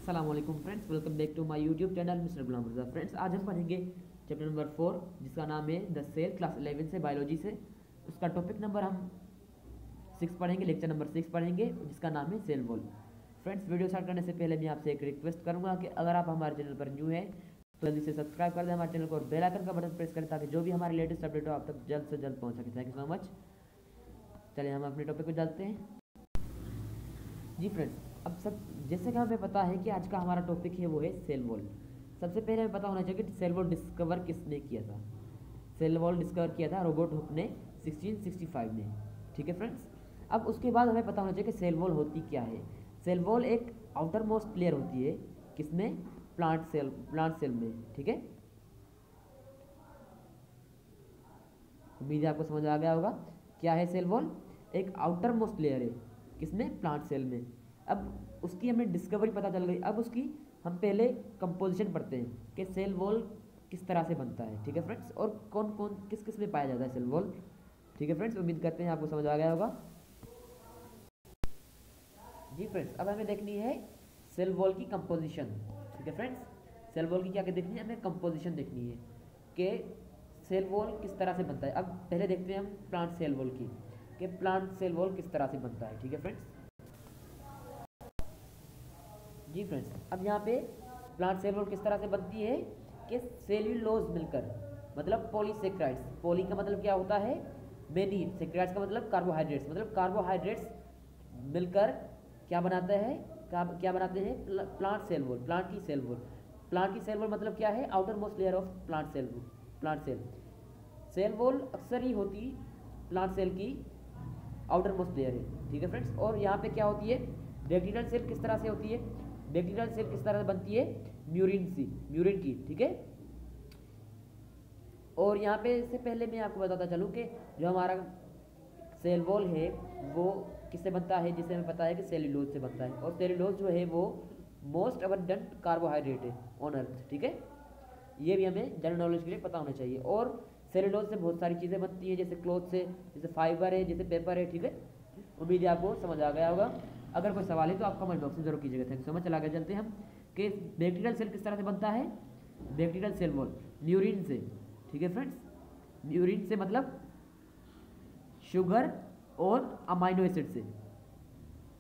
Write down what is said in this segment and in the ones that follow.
अस्सलाम वालेकुम friends, welcome back to my YouTube channel mister Ghulam Raza. Friends, आज हम पढ़ेंगे चैप्टर नंबर 4 जिसका नाम है द सेल, क्लास 11 से बायोलॉजी से। उसका टॉपिक नंबर हम 6 पढ़ेंगे, लेक्चर नंबर 6 पढ़ेंगे जिसका नाम है cell wall. Friends, video start करने से पहले मैं आपसे एक रिक्वेस्ट करूँगा कि अगर आप हमारे चैनल पर न्यू है तो जल्दी से सब्सक्राइब कर दें हमारे चैनल को और बेल आइकन का बटन प्रेस करें ताकि जो भी हमारे लेटेस्ट अपडेट हो आप तक जल्द से जल्द पहुँच सके। Thank you so much. चलिए हम अपने टॉपिक पर चलते हैं। जी फ्रेंड्स, अब सब जैसे कि हमें पता है कि आज का हमारा टॉपिक है वो है सेल वॉल। सबसे पहले हमें पता होना चाहिए कि सेल वॉल डिस्कवर किसने किया था। सेल वॉल डिस्कवर किया था रॉबर्ट हुक ने 1665 में। ठीक है फ्रेंड्स, अब उसके बाद हमें पता होना चाहिए कि सेल वॉल होती क्या है। सेल वॉल एक आउटर मोस्ट लेयर होती है, किसमें? प्लांट सेल में। ठीक है, उम्मीद है आपको समझ आ गया होगा क्या है सेल वॉल। एक आउटर मोस्ट लेयर है, किसमें? प्लांट सेल में। अब उसकी हमें डिस्कवरी पता चल गई। अब उसकी हम पहले कंपोजिशन पढ़ते हैं कि सेल वॉल किस तरह से बनता है। ठीक है फ्रेंड्स, और कौन कौन किस किस में पाया जाता है सेल वॉल। ठीक है फ्रेंड्स, उम्मीद करते हैं आपको समझ आ गया होगा। जी फ्रेंड्स, अब हमें देखनी है सेल वॉल की कंपोजिशन। ठीक है फ्रेंड्स, सेल वॉल की क्या देखनी है? हमें कंपोजिशन देखनी है कि सेल वॉल किस तरह से बनता है। अब पहले देखते हैं हम प्लांट सेल वॉल की, कि प्लांट सेल वॉल किस तरह से बनता है। ठीक है फ्रेंड्स, जी फ्रेंड्स, अब यहाँ पे प्लांट सेल वॉल किस तरह से बनती है कि सेल्यूलोज मिलकर, मतलब पॉलीसेक्राइड्स। पॉली का मतलब क्या होता है? मेनी। सेक्राइड्स का मतलब कार्बोहाइड्रेट्स, मतलब कार्बोहाइड्रेट्स मिलकर क्या बनाता है? क्या बनाते हैं? प्लांट सेल वॉल, प्लांट की सेल वॉल। प्लांट की सेल वॉल मतलब क्या है? Outer most layer of plant cell. Plant cell wall अक्सर ही होती प्लांट सेल की आउटर मोस्ट लेयर है। ठीक है फ्रेंड्स, और यहाँ पे क्या होती है? बैक्टीरियल सेल किस तरह से होती है? बैक्टीरियल सेल किस तरह से बनती है? म्यूरिन की। ठीक है, और यहाँ पे इससे पहले मैं आपको बताता चलूँ कि जो हमारा सेल वॉल है वो किससे बनता है, जिसे हमें पता है कि सेल्यूलोज से बनता है। और सेल्यूलोज जो है वो मोस्ट अबंडेंट कार्बोहाइड्रेट है ऑन अर्थ। ठीक है, ये भी हमें जनरल नॉलेज के लिए पता होना चाहिए। और सेल्यूलोज से बहुत सारी चीज़ें बनती हैं, जैसे क्लॉथ से, जैसे फाइबर है, जैसे पेपर है। ठीक है, उम्मीद है आपको समझ आ गया होगा। अगर कोई सवाल है तो आप कमेंट बॉक्स में जरूर कीजिएगा। Thank you so much. चला के चलते हैं हम कि बैक्टीरियल सेल किस तरह से बनता है। बैक्टीरियल सेल वॉल म्यूरिन से। ठीक है फ्रेंड्स, म्यूरिन से मतलब शुगर और अमाइनो एसिड से।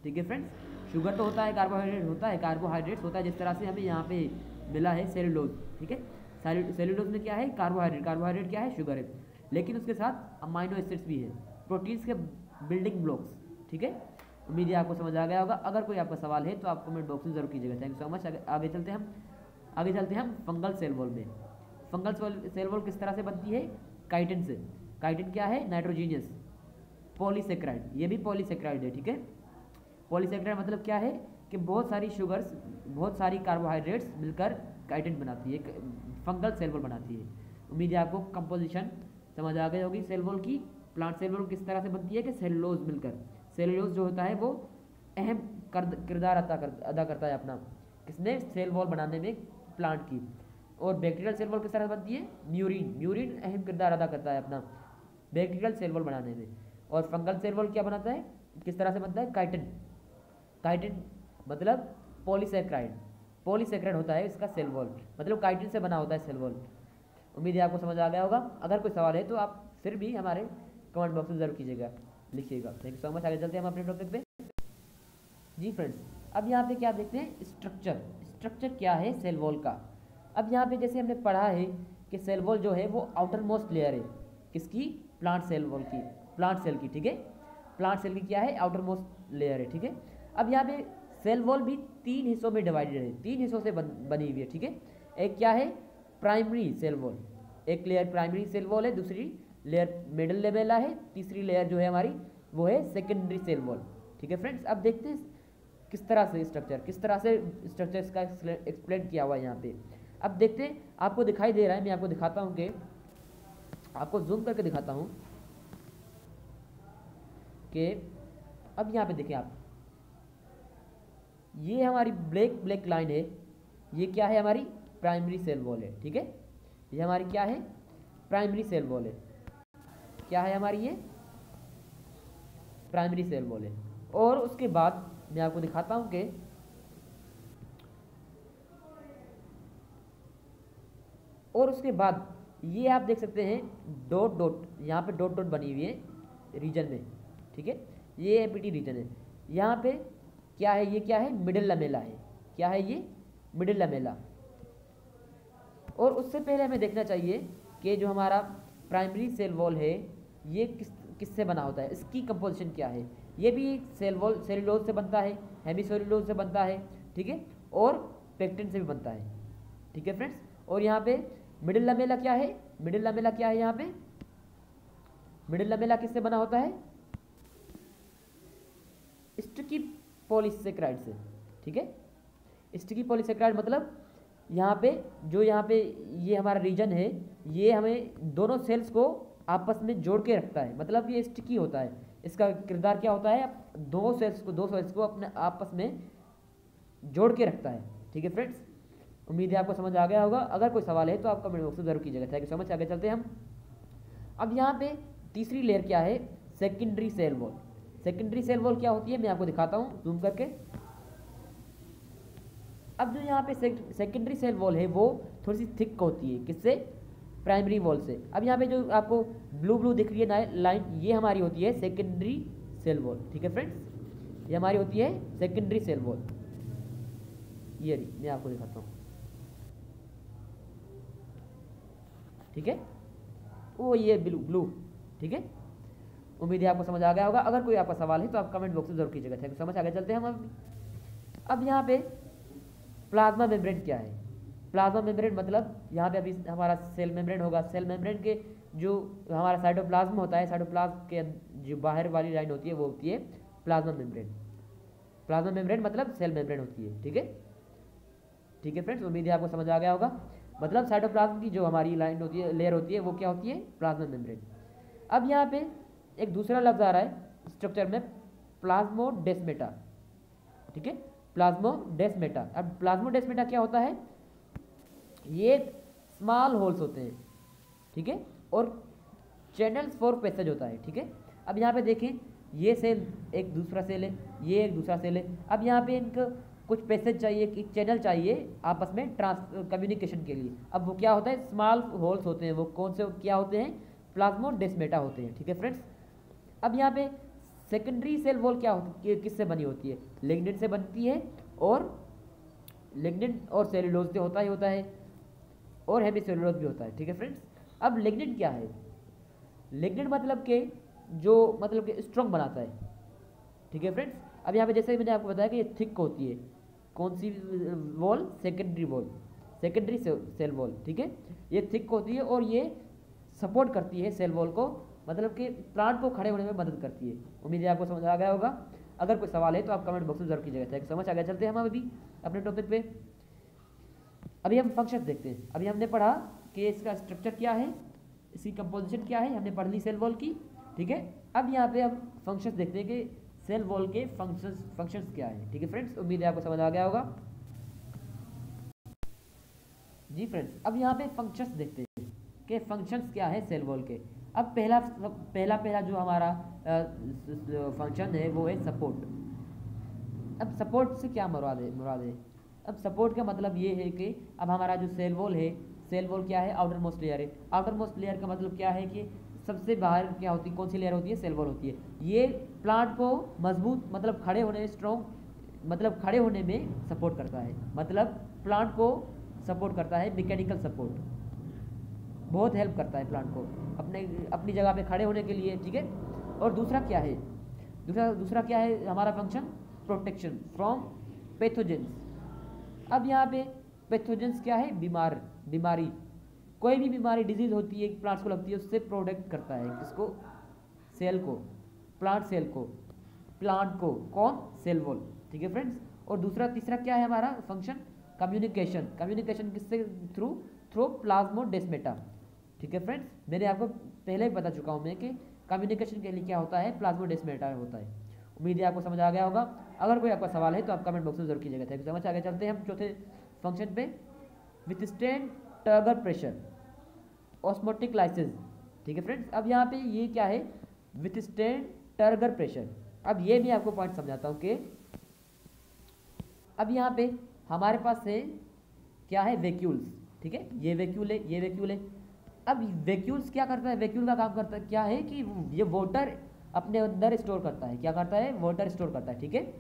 ठीक है फ्रेंड्स, शुगर तो होता है, कार्बोहाइड्रेट होता है, कार्बोहाइड्रेट्स होता है, जिस तरह से हमें यहाँ पे मिला है सेल्यूलोज। ठीक है, सेल्यूलोज में क्या है? कार्बोहाइड्रेट। कार्बोहाइड्रेट क्या है? शुगर है, लेकिन उसके साथ अमाइनो एसिड्स भी है, प्रोटीन्स के बिल्डिंग ब्लॉक्स। ठीक है, उम्मीद है आपको समझ आ गया होगा। अगर कोई आपका सवाल है तो आप कमेंट बॉक्स में जरूर कीजिएगा। Thank you so much. आगे चलते हैं हम फंगल सेल वॉल में। फंगल सेल वॉल किस तरह से बनती है? काइटिन से। काइटिन क्या है? Nitrogenous polysaccharide. ये भी पॉलीसेक्राइड है। ठीक है, पॉलीसेक्राइड मतलब क्या है कि बहुत सारी शुगर्स, बहुत सारी कार्बोहाइड्रेट्स मिलकर काइटिन बनाती है, फंगल सेल वॉल बनाती है। उम्मीद है आपको कंपोजिशन समझ आ गई होगी सेल वॉल की। प्लांट सेल वॉल किस तरह से बनती है कि सेलुलोज मिलकर, सेलुलोज जो होता है वो अहम किरदार अदा करता है अपना, किसमें? सेल वॉल बनाने में, प्लांट की। और बैक्टीरियल सेल वॉल किस तरह से बनती है? म्यूरिन अहम किरदार अदा करता है अपना बैक्टीरियल सेल वॉल बनाने में। और फंगल सेल वॉल क्या बनाता है, किस तरह से बनता है? काइटिन मतलब पॉलीसेक्राइड। पॉलीसेक्राइड होता है इसका सेल वॉल, मतलब काइटिन से बना होता है सेल वॉल। उम्मीद है आपको समझ आ गया होगा। अगर कोई सवाल है तो आप फिर भी हमारे कमेंट बॉक्स में जरूर कीजिएगा, लिखिएगा। Thank you so much. आगे चलते हैं हम अपने टॉपिक पे। जी फ्रेंड्स, अब यहाँ पे क्या देखते हैं? स्ट्रक्चर क्या है सेल वॉल का। अब यहाँ पे जैसे हमने पढ़ा है कि सेल वॉल जो है वो आउटर मोस्ट लेयर है, किसकी? प्लांट सेल वॉल की, प्लांट सेल की। ठीक है, प्लांट सेल की क्या है? आउटर मोस्ट लेयर है। ठीक है, अब यहाँ पे सेल वॉल भी 3 हिस्सों में डिवाइडेड है, 3 हिस्सों से बनी हुई है। ठीक है, एक क्या है? Primary cell wall. एक लेयर प्राइमरी सेल वॉल है, दूसरी लेयर मिडल लेवल है, तीसरी लेयर जो है हमारी वो है सेकेंडरी सेल वॉल। ठीक है फ्रेंड्स, अब देखते हैं किस तरह से स्ट्रक्चर इसका एक्सप्लेन किया हुआ है यहाँ पे। अब देखते हैं, आपको दिखाई दे रहा है, मैं आपको दिखाता हूँ कि आपको जूम करके दिखाता हूँ कि अब यहाँ पे देखें आप, ये हमारी ब्लैक लाइन है, ये क्या है? हमारी प्राइमरी सेल वॉल है। ठीक है, ये हमारी क्या है? प्राइमरी सेल वॉल है। क्या है हमारी? ये प्राइमरी सेल वॉल है। और उसके बाद मैं आपको दिखाता हूँ कि और उसके बाद ये आप देख सकते हैं डॉट डॉट, यहाँ पे डॉट डॉट बनी हुई है रीजन में, ठीक है, ये एपीटी रीजन है। यहाँ पे क्या है, ये क्या है, मिडिल लमेला है। क्या है ये, मिडिल लमेला। और उससे पहले हमें देखना चाहिए कि जो हमारा प्राइमरी सेल वॉल है ये किससे बना होता है, इसकी कंपोजिशन क्या है। ये भी सेल वॉल सेलुलोज से बनता है, हेमीसेलुलोज से बनता है, ठीक है, और पेक्टिन से भी बनता है, ठीक है फ्रेंड्स। और यहाँ पे मिडिल लमेला क्या है, मिडिल लमेला क्या है, यहाँ पे मिडिल लमेला किससे बना होता है, स्टिकी पॉलीसेकेराइड से, ठीक है। स्टिकी पॉलीसेकेराइड मतलब यहाँ पे जो यहाँ पे ये हमारा रीजन है, ये हमें दोनों सेल्स को आपस में जोड़ के रखता है, मतलब ये स्टिकी होता है। इसका किरदार क्या होता है, दो सेल्स को अपने आपस में जोड़ के रखता है, ठीक है फ्रेंड्स। उम्मीद है आपको समझ आ गया होगा। अगर कोई सवाल है तो आप कमेंट बॉक्स में जरूर कीजिएगा। Thank you so much. आगे चलते हैं हम। अब यहाँ पे तीसरी लेयर क्या है, secondary cell wall. Secondary cell wall क्या होती है मैं आपको दिखाता हूँ जूम करके। अब जो यहाँ पे सेकेंडरी सेल वॉल है वो थोड़ी सी थिक होती है, किससे, प्राइमरी वॉल से। अब यहाँ पे जो आपको ब्लू ब्लू दिख रही है लाइन, ये हमारी होती है सेकेंडरी सेल वॉल, ठीक है फ्रेंड्स, ये हमारी होती है सेकेंडरी सेल वॉल। ये रही, मैं आपको दिखाता हूँ, ठीक है, वो ये ब्लू ब्लू, ठीक है। उम्मीद है आपको समझ आ गया होगा। अगर कोई आपका सवाल है तो आप कमेंट बॉक्स में जरूर कीजिएगा। Thank you so much. आगे चलते हैं हम। अब यहाँ पे प्लाज्मा मेम्ब्रेन क्या है। प्लाज्मा मेम्ब्रेन मतलब यहाँ पे अभी हमारा सेल मेम्ब्रेन होगा, सेल मेम्ब्रेन के जो हमारा साइटोप्लाज्म होता है, साइटोप्लाज्म के जो बाहर वाली लाइन होती है वो होती है प्लाज्मा मेम्ब्रेन। प्लाज्मा मेम्ब्रेन मतलब सेल मेम्ब्रेन होती है, ठीक है, ठीक है फ्रेंड्स। उम्मीद है आपको समझ आ गया होगा। मतलब साइटोप्लाज्म की जो हमारी लाइन होती है, लेयर होती है, वो क्या होती है, प्लाज्मा मेम्ब्रेन। अब यहाँ पे एक दूसरा लफ्ज आ रहा है स्ट्रक्चर में, प्लाज्मोडेस्मेटा, ठीक है, प्लाज्मोडेस्मेटा। अब प्लाज्मोडेस्मेटा क्या होता है, ये स्मॉल होल्स होते हैं, ठीक है, और चैनल्स फॉर पैसेज होता है, ठीक है। अब यहाँ पे देखें, ये सेल एक दूसरा सेल है, ये एक दूसरा सेल है। अब यहाँ पे इनको कुछ पैसेज चाहिए, एक चैनल चाहिए आपस में कम्युनिकेशन के लिए। अब वो क्या होता है, स्मॉल होल्स होते हैं, वो कौन से क्या होते हैं, प्लाज्मोडेस्मेटा होते हैं, ठीक है फ्रेंड्स। अब यहाँ पे सेकेंडरी सेल वॉल क्या होती है, किससे बनी होती है, लिग्निन से बनती है, और लिग्निन और सेलुलोज से होता है, और हेमीसेलुलोज भी होता है, ठीक है फ्रेंड्स। अब लिग्निन क्या है, लिग्निन मतलब के जो मतलब कि स्ट्रॉन्ग बनाता है, ठीक है फ्रेंड्स। अब यहाँ पे जैसे मैंने आपको बताया कि ये थिक होती है, कौन सी wall, secondary wall, secondary cell wall, ठीक है, ये थिक होती है और ये सपोर्ट करती है सेल वॉल को, मतलब कि प्लांट को खड़े होने में मदद करती है। उम्मीद है आपको समझ आ गया होगा। अगर कोई सवाल है तो आप कमेंट बॉक्स में जरूर कीजिएगा। Thank you so much. आगे चलते हैं हम अभी अपने टॉपिक पे। अभी हम फंक्शंस देखते हैं। अभी हमने पढ़ा कि इसका स्ट्रक्चर क्या है, इसकी कंपोजिशन क्या है, हमने पढ़ ली सेल वॉल की, ठीक है। अब यहाँ पे हम फंक्शंस देखते हैं कि सेल वॉल के फंक्शंस क्या है, ठीक है फ्रेंड्स। उम्मीद है आपको समझ आ गया होगा। जी फ्रेंड्स, अब यहाँ पे फंक्शंस देखते हैं कि फंक्शंस क्या है सेल वॉल के। अब पहला जो हमारा फंक्शन है वो है सपोर्ट। अब सपोर्ट से क्या मुराद है, अब सपोर्ट का मतलब ये है कि अब हमारा जो सेल वॉल है, सेल वॉल क्या है, आउटर मोस्ट लेयर है। आउटर मोस्ट लेयर का मतलब क्या है कि सबसे बाहर क्या होती है, कौन सी लेयर होती है, सेल वॉल होती है। ये प्लांट को मजबूत मतलब खड़े होने, स्ट्रॉन्ग मतलब खड़े होने में सपोर्ट करता है, मतलब प्लांट को सपोर्ट करता है, मैकेनिकल सपोर्ट, बहुत हेल्प करता है प्लांट को अपनी जगह पे खड़े होने के लिए, ठीक है। और दूसरा क्या है, दूसरा क्या है हमारा फंक्शन, प्रोटेक्शन फ्रॉम पैथोजेंस। अब यहाँ पे पैथोजेंस क्या है, बीमारी, कोई भी बीमारी डिजीज होती है प्लांट्स को लगती है, उससे प्रोटेक्ट करता है किसको, सेल को, प्लांट को कौन, सेल वॉल, ठीक है फ्रेंड्स। और तीसरा क्या है हमारा फंक्शन, कम्युनिकेशन किससे, थ्रू प्लाज्मोडेस्मेटा, ठीक है फ्रेंड्स। मैंने आपको पहले ही बता चुका हूँ मैं कि कम्युनिकेशन के लिए क्या होता है, प्लाज्मोडेस्मेटा होता है। उम्मीद है आपको समझ आ गया होगा। अगर कोई आपका सवाल है तो आप कमेंट बॉक्स में जरूर कीजिएगा। Thank you so much. आगे चलते हैं हम चौथे फंक्शन पे, withstand turgor pressure, osmotic lysis, ठीक है फ्रेंड्स। अब यहाँ पे ये क्या है, विथस्टैंड टर्गर प्रेशर। अब ये मैं आपको पॉइंट समझाता हूँ कि अब यहाँ पे हमारे पास है क्या है, वैक्यूल्स, ठीक है, ये वैक्यूल है, ये वैक्यूल है। अब वैक्यूल्स क्या करता है, वैक्यूल का काम करता है क्या है कि ये वाटर अपने अंदर स्टोर करता है, क्या करता है, वाटर स्टोर करता है, ठीक है।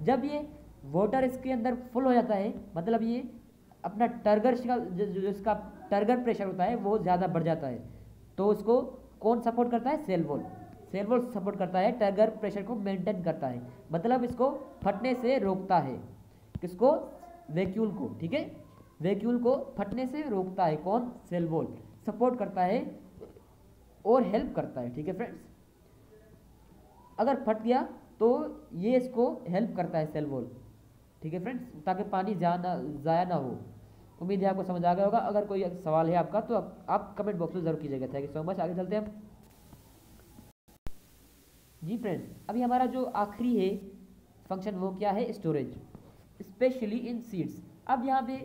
जब ये वाटर इसके अंदर फुल हो जाता है, मतलब ये अपना टर्गर का जो इसका टर्गर प्रेशर होता है वो ज़्यादा बढ़ जाता है, तो उसको कौन सपोर्ट करता है, cell wall. Cell wall support करता है, टर्गर प्रेशर को मेंटेन करता है, मतलब इसको फटने से रोकता है, किसको, वैक्यूल को, ठीक है। वैक्यूल को फटने से रोकता है कौन, सेल वॉल, सपोर्ट करता है और हेल्प करता है, ठीक है फ्रेंड्स। अगर फट गया तो ये इसको हेल्प करता है सेल वॉल, ठीक है फ्रेंड्स, ताकि पानी ज़ाया ना हो। उम्मीद है आपको समझ आ गया होगा। अगर कोई सवाल है आपका तो आप कमेंट बॉक्स में ज़रूर कीजिएगा। Thank you so much. आगे चलते हैं हम। जी फ्रेंड्स, अभी हमारा जो आखिरी है फंक्शन वो क्या है, स्टोरेज, स्पेशली इन सीड्स। अब यहाँ पे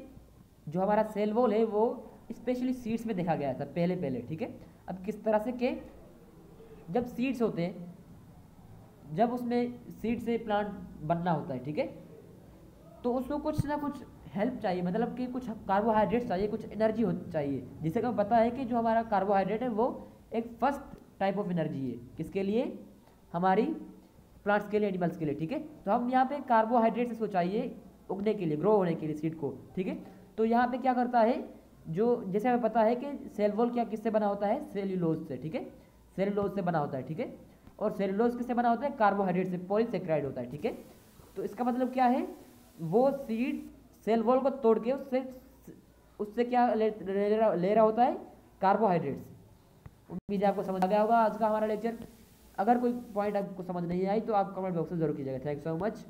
जो हमारा सेल वॉल है वो स्पेशली सीड्स में देखा गया था पहले, ठीक है। अब किस तरह से कि जब सीड्स होते हैं, जब उसमें सीड से प्लांट बनना होता है, ठीक है, तो उसको कुछ ना कुछ हेल्प चाहिए, मतलब कि कुछ कार्बोहाइड्रेट चाहिए, कुछ एनर्जी हो चाहिए, जिसे हमें पता है कि जो हमारा कार्बोहाइड्रेट है वो एक फर्स्ट टाइप ऑफ एनर्जी है, किसके लिए, हमारी प्लांट्स के लिए, एनिमल्स के लिए, ठीक है। तो हम यहाँ पे कार्बोहाइड्रेट्स इसको चाहिए उगने के लिए, ग्रो होने के लिए सीड को, ठीक है। तो यहाँ पे क्या करता है, जो जैसे हमें पता है कि सेल वॉल क्या किससे बना होता है, सेल्यूलोज से, ठीक है, सेल्यूलोज से बना होता है, ठीक है। और सेल्यूलोज किससे बना होता है, कार्बोहाइड्रेट से, पॉलीसेक्राइड होता है, ठीक है। तो इसका मतलब क्या है, वो सीड सेल वॉल को तोड़ के उससे उससे क्या ले रहा होता है, कार्बोहाइड्रेट्स। उम्मीद है आपको समझ आ गया होगा आज का हमारा लेक्चर। अगर कोई पॉइंट आपको समझ नहीं आई तो आप कमेंट बॉक्स में जरूर कीजिएगा। Thank you so much,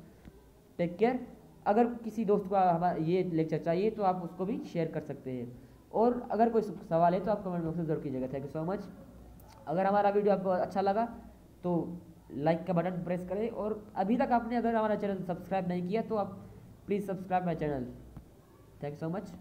take care. अगर किसी दोस्त को हमारा ये लेक्चर चाहिए तो आप उसको भी शेयर कर सकते हैं, और अगर कोई सवाल है तो आप कमेंट बॉक्स में जरूर कीजिएगा। Thank you so much. अगर हमारा वीडियो आपको अच्छा लगा तो लाइक का बटन प्रेस करें, और अभी तक आपने अगर हमारा चैनल सब्सक्राइब नहीं किया तो आप please subscribe my channel. Thank you so much.